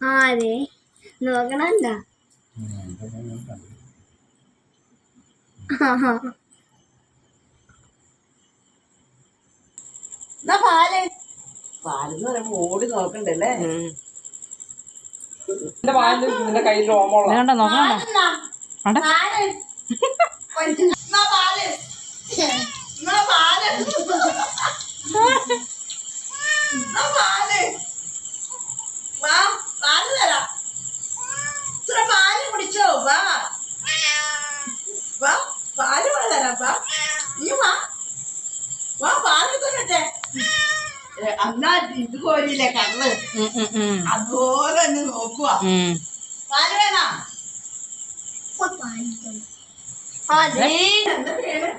ആരെ നോക്കണല്ല പാല് പാലെന്ന് പറയുമ്പോ ഓടി നോക്കണ്ടല്ലേ നിന്റെ കയ്യിൽ രോമുള്ള പാല് കുടിച്ചോ വാ വാ പാല് തരാം വാ നീ വാ വാ പാല് തരട്ടെ അന്നാ ഇത് കോരിയില്ലേ കള്ള് അതുപോലെ തന്നെ നോക്കുക പാല് വേണോ എന്താ പേര്